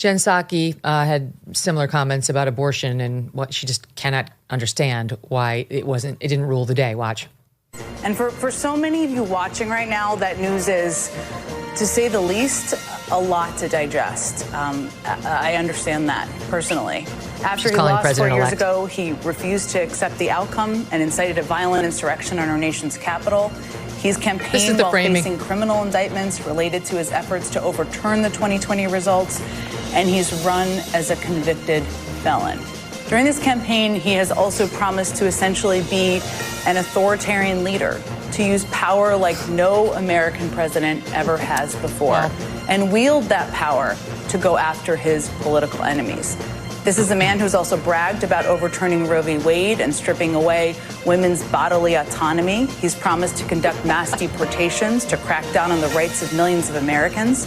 Jen Psaki had similar comments about abortion and what she just cannot understand why it didn't rule the day. Watch. And for so many of you watching right now, that news is, to say the least, a lot to digest. I understand that personally. After he lost 4 years ago, he refused to accept the outcome and incited a violent insurrection on our nation's capital. He's campaigned while facing criminal indictments related to his efforts to overturn the 2020 results, and he's run as a convicted felon. During this campaign, he has also promised to essentially be an authoritarian leader, to use power like no American president ever has before, and wield that power to go after his political enemies. This is a man who's also bragged about overturning Roe v. Wade and stripping away women's bodily autonomy. He's promised to conduct mass deportations to crack down on the rights of millions of Americans.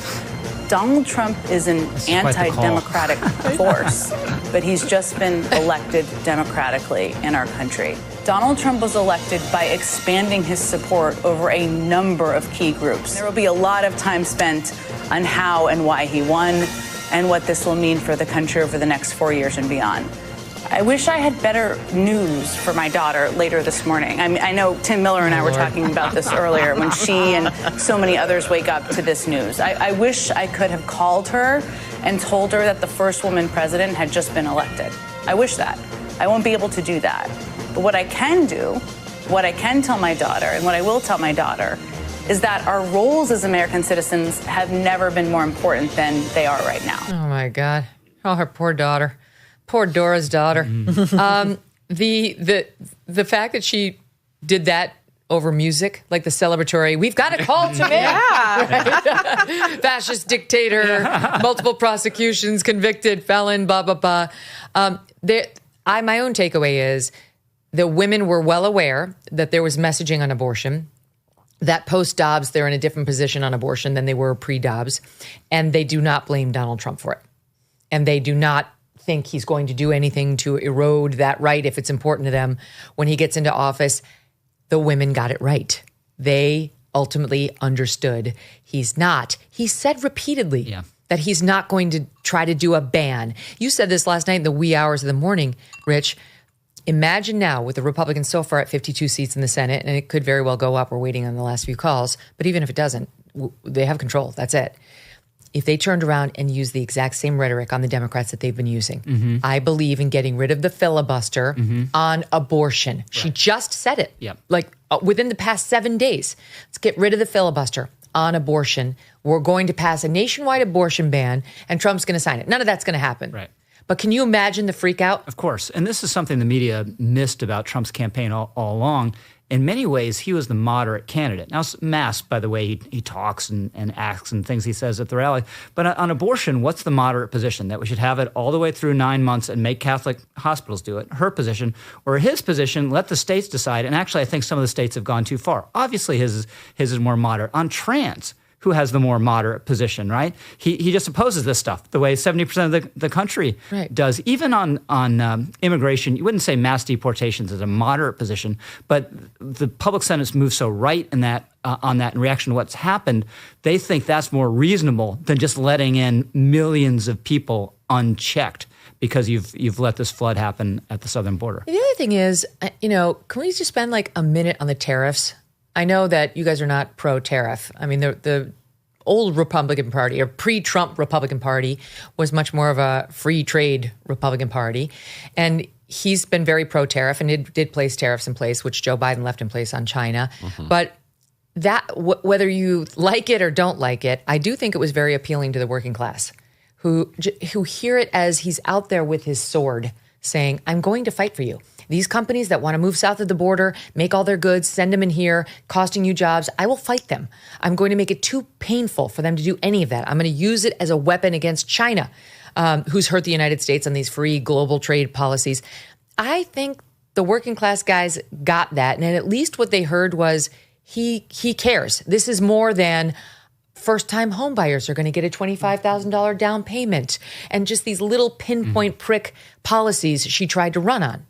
Donald Trump is an anti-democratic force, but he's just been elected democratically in our country. Donald Trump was elected by expanding his support over a number of key groups. There will be a lot of time spent on how and why he won and what this will mean for the country over the next 4 years and beyond. I wish I had better news for my daughter later this morning. I know Tim Miller and I were talking about this earlier when she and so many others wake up to this news. I wish I could have called her and told her that the first woman president had just been elected. I wish that. I won't be able to do that. But what I can do, what I can tell my daughter, and what I will tell my daughter, is that our roles as American citizens have never been more important than they are right now. Oh, my God. Oh, her poor daughter. Poor Dora's daughter. The fact that she did that over music, like the celebratory, we've got a call to make. Right? Fascist dictator, multiple prosecutions, convicted felon, blah, blah, blah. My own takeaway is the women were well aware that there was messaging on abortion, that post-Dobbs, they're in a different position on abortion than they were pre-Dobbs, and they do not blame Donald Trump for it. And they do not think he's going to do anything to erode that right if it's important to them when he gets into office. The women got it right. They ultimately understood he's not. He said repeatedly that he's not going to try to do a ban. You said this last night in the wee hours of the morning, Rich. Imagine now with the Republicans so far at 52 seats in the Senate, and it could very well go up. We're waiting on the last few calls. But even if it doesn't, they have control. That's it. If they turned around and used the exact same rhetoric on the Democrats that they've been using, I believe in getting rid of the filibuster on abortion. Right. She just said it, within the past 7 days. Let's get rid of the filibuster on abortion. We're going to pass a nationwide abortion ban, and Trump's going to sign it. None of that's going to happen. Right. But can you imagine the freak out? Of course. And this is something the media missed about Trump's campaign all along. In many ways, he was the moderate candidate. Now, it's masked by the way he talks and acts and things he says at the rally. But on abortion, what's the moderate position? That we should have it all the way through 9 months and make Catholic hospitals do it? Her position. Or his position, let the states decide. And actually, I think some of the states have gone too far. Obviously, his is more moderate. On trans, who has the more moderate position, right? He just opposes this stuff the way 70% of the country does. Even on immigration, you wouldn't say mass deportations is a moderate position, but the public sentence moves so right in that on that in reaction to what's happened, they think that's more reasonable than just letting in millions of people unchecked because you've let this flood happen at the southern border. The other thing is, can we just spend like a minute on the tariffs? I know that you guys are not pro-tariff. I mean, the old Republican Party or pre-Trump Republican Party was much more of a free trade Republican Party. And he's been very pro-tariff and did place tariffs in place, which Joe Biden left in place on China. But that whether you like it or don't like it, I do think it was very appealing to the working class who hear it as he's out there with his sword saying, I'm going to fight for you. These companies that want to move south of the border, make all their goods, send them in here, costing you jobs, I will fight them. I'm going to make it too painful for them to do any of that. I'm going to use it as a weapon against China, who's hurt the United States on these free global trade policies. I think the working class guys got that. And at least what they heard was he cares. This is more than first-time homebuyers are going to get a $25,000 down payment and just these little pinpoint prick policies she tried to run on.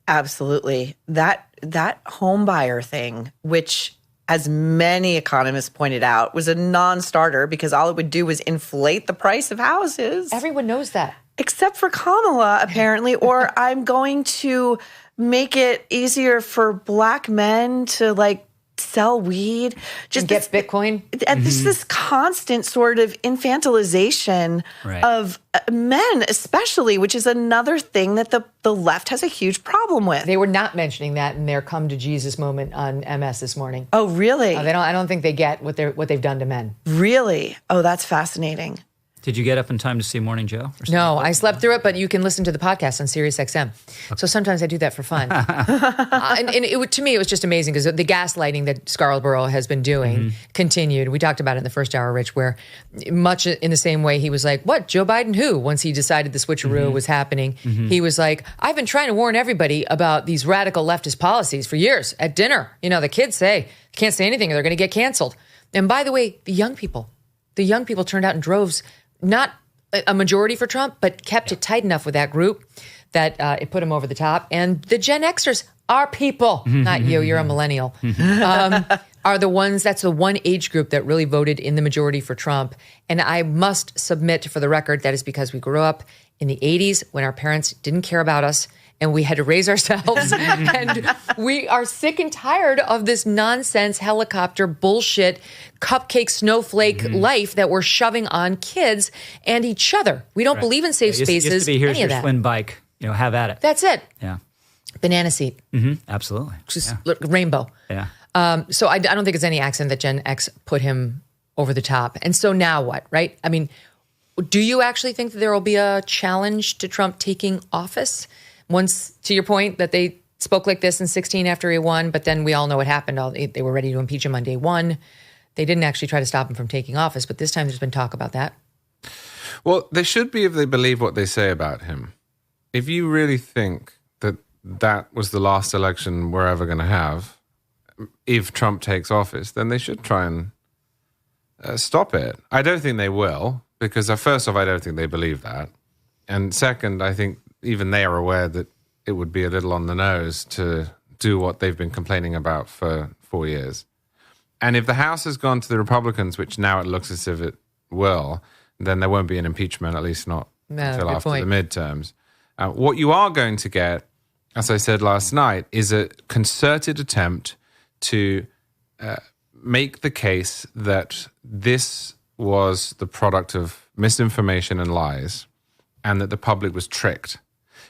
Absolutely. That home buyer thing, which as many economists pointed out, was a non-starter because all it would do was inflate the price of houses. Everyone knows that. Except for Kamala, apparently, or I'm going to make it easier for black men to sell weed. Just get Bitcoin. And this constant sort of infantilization of men, especially, which is another thing that the left has a huge problem with. They were not mentioning that in their come to Jesus moment on MS this morning. Oh, really? I don't think they get what they've done to men. Really? Oh, that's fascinating. Did you get up in time to see Morning Joe? No, I slept through it, but you can listen to the podcast on SiriusXM. So sometimes I do that for fun. To me, it was just amazing because the gaslighting that Scarborough has been doing continued. We talked about it in the first hour, Rich, where much in the same way he was like, what, Joe Biden who? Once he decided the switcheroo was happening, he was like, I've been trying to warn everybody about these radical leftist policies for years at dinner. You know, the kids say, can't say anything or they're going to get canceled. And by the way, the young people turned out in droves. Not a majority for Trump, but kept it tight enough with that group that it put him over the top. And the Gen Xers, our people, not you, you're a millennial, are the ones, that's the one age group that really voted in the majority for Trump. And I must submit for the record, that is because we grew up in the 80s when our parents didn't care about us and we had to raise ourselves. And we are sick and tired of this nonsense, helicopter, bullshit, cupcake, snowflake life that we're shoving on kids and each other. We don't believe in safe spaces. Used to be, here's any your of that. Schwinn bike. Have at it. That's it. Yeah. Banana seat. Absolutely. Just rainbow. Yeah. So I don't think it's any accident that Gen X put him over the top. And so now what, right? I mean, do you actually think that there will be a challenge to Trump taking office? Once, to your point, that they spoke like this in 2016 after he won, but then we all know what happened. They were ready to impeach him on day one. They didn't actually try to stop him from taking office, but this time there's been talk about that. Well, they should be if they believe what they say about him. If you really think that was the last election we're ever going to have, if Trump takes office, then they should try and stop it. I don't think they will, because first off, I don't think they believe that. And second, I think even they are aware that it would be a little on the nose to do what they've been complaining about for 4 years. And if the House has gone to the Republicans, which now it looks as if it will, then there won't be an impeachment, at least not until after the midterms. What you are going to get, as I said last night, is a concerted attempt to make the case that this was the product of misinformation and lies and that the public was tricked.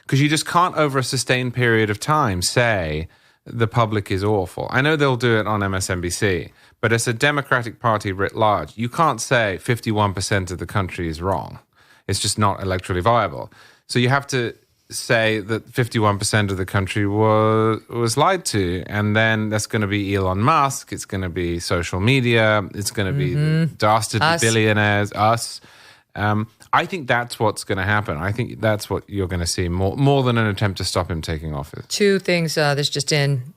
Because you just can't, over a sustained period of time, say the public is awful. I know they'll do it on MSNBC, but as a Democratic Party writ large, you can't say 51% of the country is wrong. It's just not electorally viable. So you have to say that 51% of the country was lied to, and then that's going to be Elon Musk, it's going to be social media, it's going to be the dastardly billionaires, us. I think that's what's going to happen. I think that's what you're going to see more than an attempt to stop him taking office. Two things that's just in.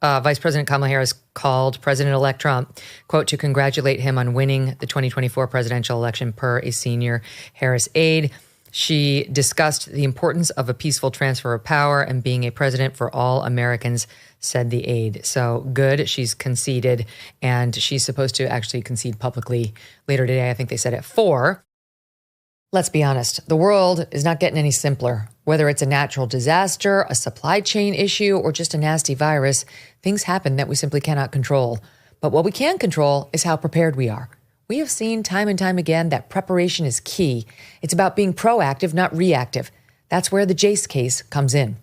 Vice President Kamala Harris called President-elect Trump, quote, to congratulate him on winning the 2024 presidential election per a senior Harris aide. She discussed the importance of a peaceful transfer of power and being a president for all Americans, said the aide. So good. She's conceded, and she's supposed to actually concede publicly later today. I think they said at 4. Let's be honest. The world is not getting any simpler. Whether it's a natural disaster, a supply chain issue, or just a nasty virus, things happen that we simply cannot control. But what we can control is how prepared we are. We have seen time and time again that preparation is key. It's about being proactive, not reactive. That's where the JACE case comes in.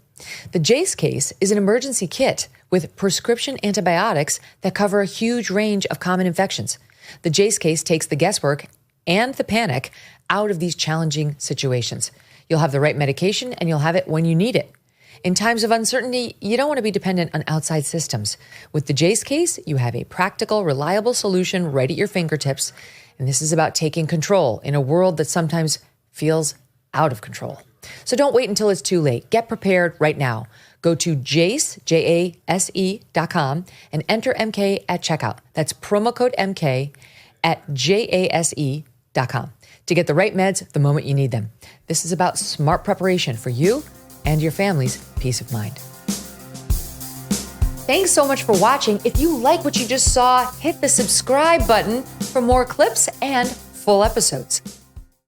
The JACE case is an emergency kit with prescription antibiotics that cover a huge range of common infections. The JACE case takes the guesswork and the panic out of these challenging situations. You'll have the right medication and you'll have it when you need it. In times of uncertainty, you don't want to be dependent on outside systems. With the JACE case, you have a practical, reliable solution right at your fingertips. And this is about taking control in a world that sometimes feels out of control. So don't wait until it's too late. Get prepared right now. Go to JACE, JASE.com, and enter MK at checkout. That's promo code MK at JASE.com to get the right meds the moment you need them. This is about smart preparation for you and your family's peace of mind. Thanks so much for watching. If you like what you just saw, hit the subscribe button for more clips and full episodes.